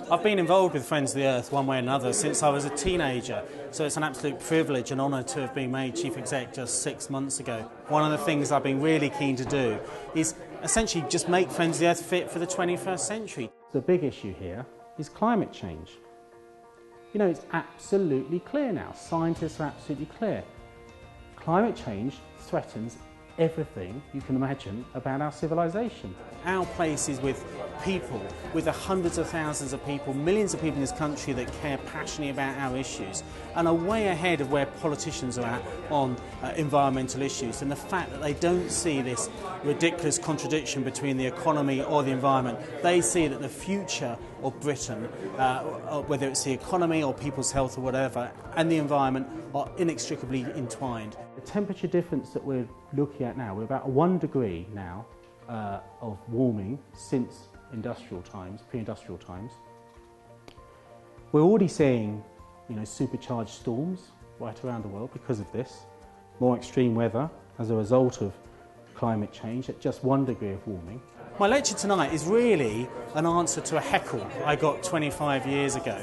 I've been involved with Friends of the Earth one way or another since I was a teenager, so it's an absolute privilege and honour to have been made Chief Exec just 6 months ago. One of the things I've been really keen to do is essentially just make Friends of the Earth fit for the 21st century. The big issue here is climate change. You know, it's absolutely clear now, scientists are absolutely clear. Climate change threatens everything you can imagine about our civilization. Our place is with people, with the hundreds of thousands of people, millions of people in this country that care passionately about our issues and are way ahead of where politicians are at on environmental issues. And the fact that they don't see this ridiculous contradiction between the economy or the environment, they see that the future of Britain, whether it's the economy or people's health or whatever, and the environment are inextricably entwined. The temperature difference that we're looking at now, we're about 1 degree now of warming since industrial times, pre-industrial times. We're already seeing, supercharged storms right around the world because of this, more extreme weather as a result of climate change at just 1 degree of warming. My lecture tonight is really an answer to a heckle I got 25 years ago.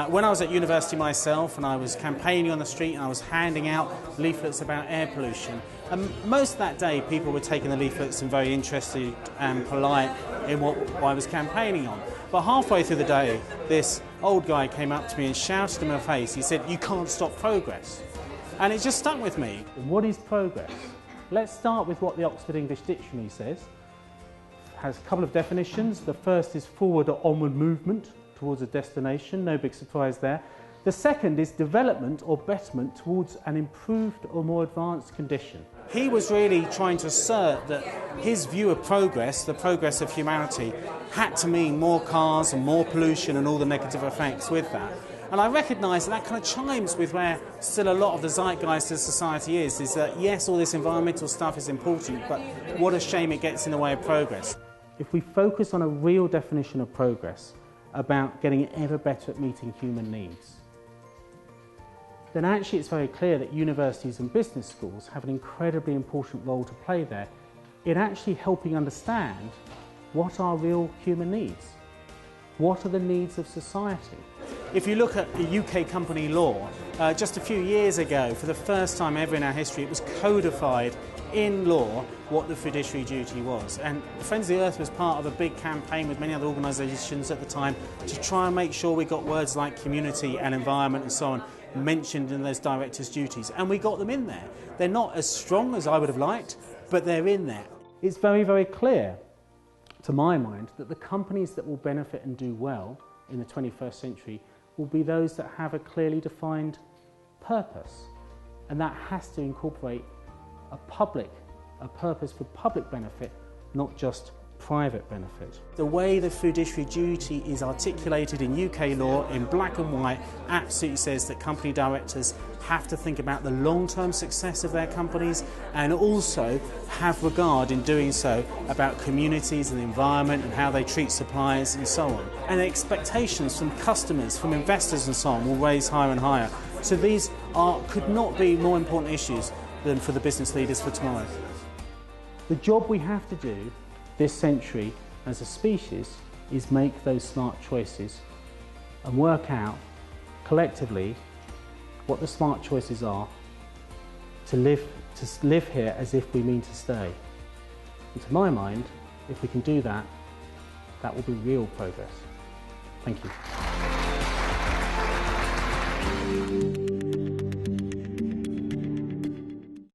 When I was at university myself and I was campaigning on the street and I was handing out leaflets about air pollution, and most of that day people were taking the leaflets and very interested and polite in what I was campaigning on. But halfway through the day, this old guy came up to me and shouted in my face, he said, "You can't stop progress." And it just stuck with me. What is progress? Let's start with what the Oxford English Dictionary says. It has a couple of definitions. The first is forward or onward movement towards a destination, no big surprise there. The second is development or betterment towards an improved or more advanced condition. He was really trying to assert that his view of progress, the progress of humanity, had to mean more cars and more pollution and all the negative effects with that. And I recognise that kind of chimes with where still a lot of the zeitgeist of society is that yes, all this environmental stuff is important, but what a shame it gets in the way of progress. If we focus on a real definition of progress, about getting ever better at meeting human needs, then actually it's very clear that universities and business schools have an incredibly important role to play there in actually helping understand what are real human needs. What are the needs of society? If you look at the UK company law, just a few years ago, for the first time ever in our history, it was codified in law what the fiduciary duty was. And Friends of the Earth was part of a big campaign with many other organisations at the time to try and make sure we got words like community and environment and so on mentioned in those directors' duties. And we got them in there. They're not as strong as I would have liked, but they're in there. It's very, very clear, to my mind, that the companies that will benefit and do well in the 21st century will be those that have a clearly defined purpose. And that has to incorporate a purpose for public benefit, not just private benefit. The way the fiduciary duty is articulated in UK law in black and white absolutely says that company directors have to think about the long-term success of their companies and also have regard in doing so about communities and the environment and how they treat suppliers and so on. And expectations from customers, from investors and so on will raise higher and higher. So these could not be more important issues than for the business leaders for tomorrow. The job we have to do this century as a species is make those smart choices and work out collectively what the smart choices are to live here as if we mean to stay. And to my mind, if we can do that, that will be real progress. Thank you.